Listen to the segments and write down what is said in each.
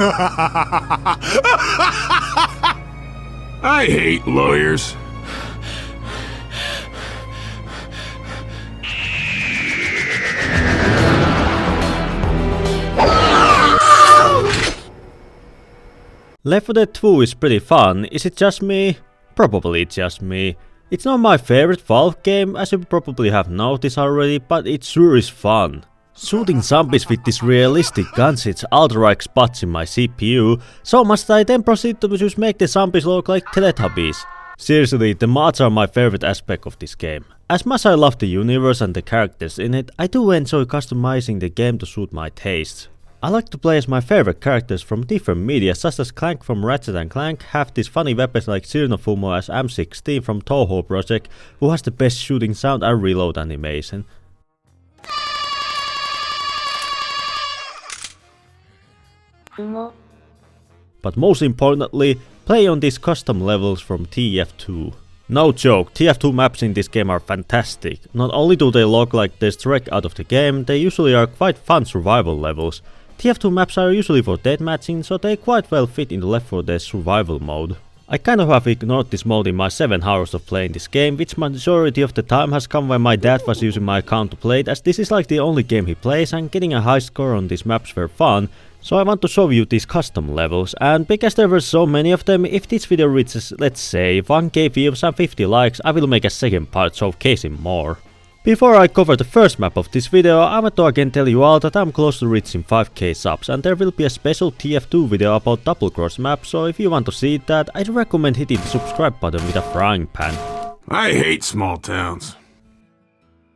I hate lawyers. Left 4 Dead 2 is pretty fun. Is it just me? Probably just me. It's not my favorite Valve game, as you probably have noticed already, but it sure is fun. Shooting zombies with these realistic guns hits ultra-right spots in my CPU, so must I then proceed to just make the zombies look like Teletubbies? Seriously, the mods are my favorite aspect of this game. As much as I love the universe and the characters in it, I do enjoy customizing the game to suit my tastes. I like to play as my favorite characters from different media, such as Clank from Ratchet & Clank, have these funny weapons like Xenofumo as M16 from Toho Project, who has the best shooting sound and reload animation. But most importantly, play on these custom levels from TF2. No joke, TF2 maps in this game are fantastic. Not only do they look like they're straight out of the game, they usually are quite fun survival levels. TF2 maps are usually for deathmatching, so they quite well fit into Left 4 Dead survival mode. I kind of have ignored this mode in my 7 hours of playing this game, which majority of the time has come when my dad was using my account to play it, as this is like the only game he plays, and getting a high score on these maps were fun. So I want to show you these custom levels, and because there were so many of them, if this video reaches, let's say, 1k views and 50 likes, I will make a second part showcasing more. Before I cover the first map of this video, I want to again tell you all that I'm close to reaching 5k subs, and there will be a special TF2 video about Double Cross map, so if you want to see that, I'd recommend hitting the subscribe button with a frying pan. I hate small towns.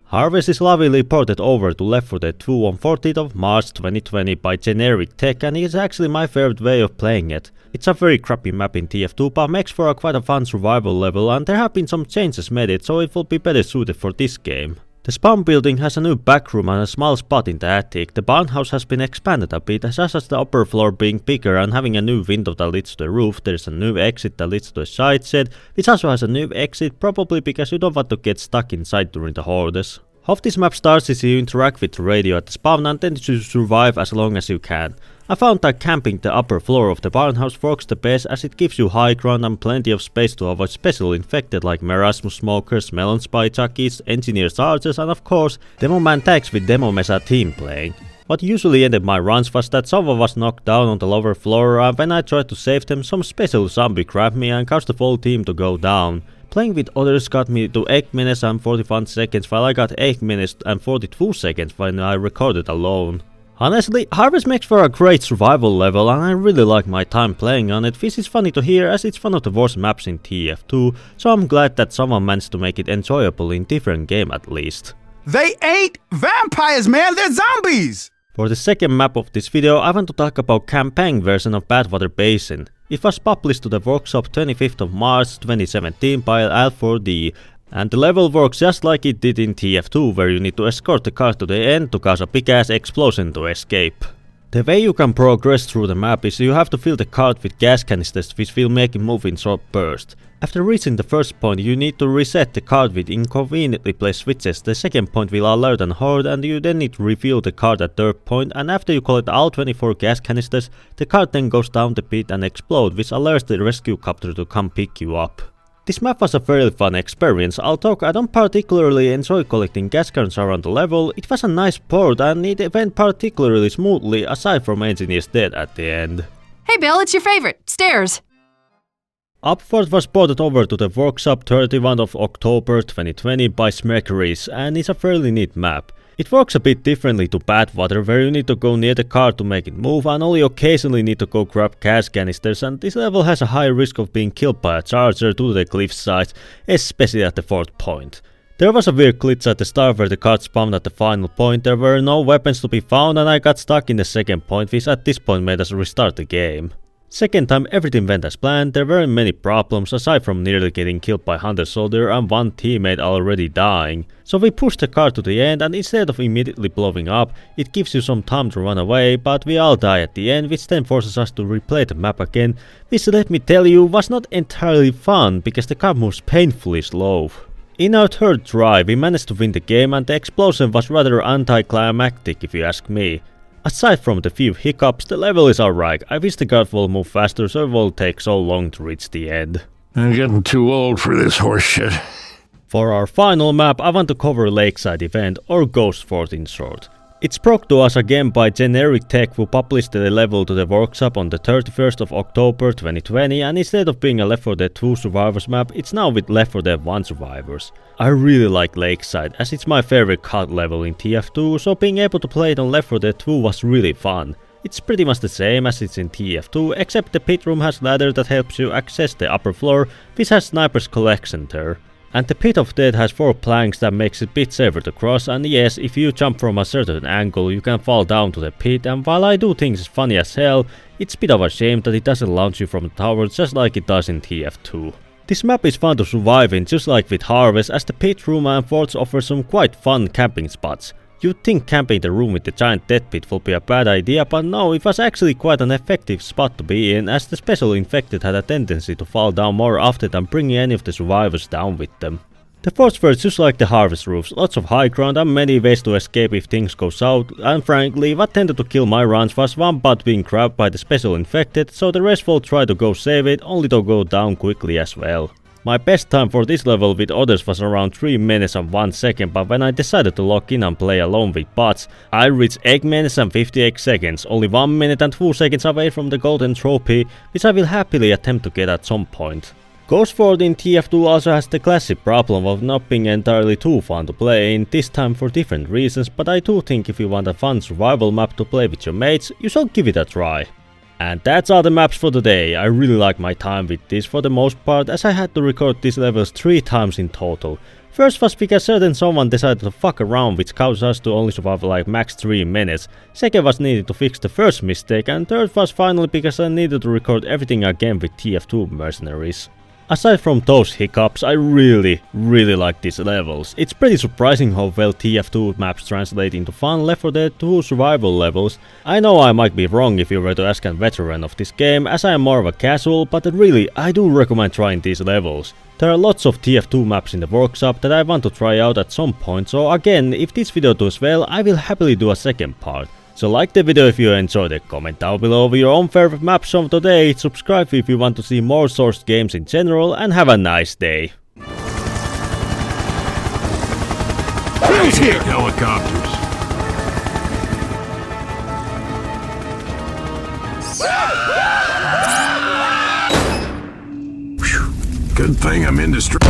Harvest is lovingly ported over to Left 4 Dead 2 on 14th of March 2020 by Generic Tech, and it's actually my favorite way of playing it. It's a very crappy map in TF2, but makes for quite a fun survival level, and there have been some changes made it, so it will be better suited for this game. The spawn building has a new backroom and a small spot in the attic. The barn house has been expanded a bit, such as the upper floor being bigger and having a new window that leads to the roof. There is a new exit that leads to a side shed, which also has a new exit, probably because you don't want to get stuck inside during the hordes. How this map starts is you interact with the radio at the spawn and then you survive as long as you can. I found that camping the upper floor of the barn house works the best, as it gives you high ground and plenty of space to avoid special infected like Merasmus smokers, melon spy jockeys, engineer chargers, and of course demo man tags with demo mesa team playing. What usually ended my runs was that someone was knocked down on the lower floor, and when I tried to save them, some special zombie grabbed me and caused the whole team to go down. Playing with others got me to 8 minutes and 41 seconds, while I got 8 minutes and 42 seconds when I recorded alone. Honestly, Harvest makes for a great survival level, and I really like my time playing on it, which is funny to hear as it's one of the worst maps in TF2, so I'm glad that someone managed to make it enjoyable in different game at least. They ain't vampires, man, they're zombies! For the second map of this video, I want to talk about campaign version of Badwater Basin. It was published to the workshop 25th of March 2017 by L4D, and the level works just like it did in TF2, where you need to escort the car to the end to cause a big ass explosion to escape. The way you can progress through the map is you have to fill the cart with gas canisters, which will make it move in short bursts. After reaching the first point, you need to reset the cart with inconveniently placed switches. The second point will alert an horde, and you then need to refuel the cart at third point, and after you collect all 24 gas canisters, the cart then goes down the pit and explodes, which alerts the rescue copter to come pick you up. This map was a fairly fun experience, although I don't particularly enjoy collecting gas cans around the level. It was a nice port and it went particularly smoothly, aside from Engineer's death at the end. Hey Bill, it's your favorite, Stairs. Upward was ported over to the workshop 31st of October 2020 by Smercuries, and it's a fairly neat map. It works a bit differently to Badwater, where you need to go near the car to make it move and only occasionally need to go grab gas canisters, and this level has a high risk of being killed by a charger due to the cliff sides, especially at the fourth point. There was a weird glitch at the start where the cart spawned at the final point. There were no weapons to be found and I got stuck in the second point, which at this point made us restart the game. Second time everything went as planned. There weren't many problems aside from nearly getting killed by Hunter Soldier and one teammate already dying. So we pushed the car to the end, and instead of immediately blowing up, it gives you some time to run away, but we all die at the end, which then forces us to replay the map again, which let me tell you was not entirely fun because the car moves painfully slow. In our third try we managed to win the game, and the explosion was rather anticlimactic if you ask me. Aside from the few hiccups, the level is alright. I wish the guard will move faster so it won't take so long to reach the end. I'm getting too old for this horse shit. For our final map, I want to cover Lakeside event, or Ghost Fort in short. It's brought to us again by Generic Tech, who published the level to the workshop on the 31st of October 2020, and instead of being a Left 4 Dead 2 survivors map, it's now with Left 4 Dead 1 survivors. I really like Lakeside, as it's my favorite COD level in TF2, so being able to play it on Left 4 Dead 2 was really fun. It's pretty much the same as it's in TF2, except the pit room has ladder that helps you access the upper floor, which has Sniper's Collection there. And the Pit of Death has 4 planks that makes it a bit safer to cross, and yes, if you jump from a certain angle you can fall down to the pit, and while I do think it's funny as hell, it's a bit of a shame that it doesn't launch you from the tower just like it does in TF2. This map is fun to survive in, just like with Harvest, as the pit room and forts offer some quite fun camping spots. You'd think camping the room with the giant death pit would be a bad idea, but no, it was actually quite an effective spot to be in, as the special infected had a tendency to fall down more often than bringing any of the survivors down with them. The forts were just like the Harvest roofs, lots of high ground and many ways to escape if things go south, and frankly what tended to kill my runs was one butt being grabbed by the special infected, so the rest will try to go save it, only to go down quickly as well. My best time for this level with others was around 3 minutes and 1 second, but when I decided to lock in and play alone with bots, I reached 8 minutes and 58 seconds, only 1 minute and 2 seconds away from the golden trophy, which I will happily attempt to get at some point. Ghost Fort in TF2 also has the classic problem of not being entirely too fun to play in, this time for different reasons, but I do think if you want a fun survival map to play with your mates, you should give it a try. And that's all the maps for today. I really like my time with this for the most part, as I had to record these levels 3 times in total. First was because certain someone decided to fuck around, which caused us to only survive like max 3 minutes. Second was needed to fix the first mistake, and third was finally because I needed to record everything again with TF2 mercenaries. Aside from those hiccups, I really like these levels. It's pretty surprising how well TF2 maps translate into fun Left 4 Dead 2 survival levels. I know I might be wrong if you were to ask a veteran of this game, as I am more of a casual, but really I do recommend trying these levels. There are lots of TF2 maps in the workshop that I want to try out at some point, so again, if this video does well, I will happily do a second part. So like the video if you enjoyed it, comment down below with your own favorite maps from today, subscribe if you want to see more sourced games in general, and have a nice day. Who's here? Helicopters. Good thing I'm indestructible.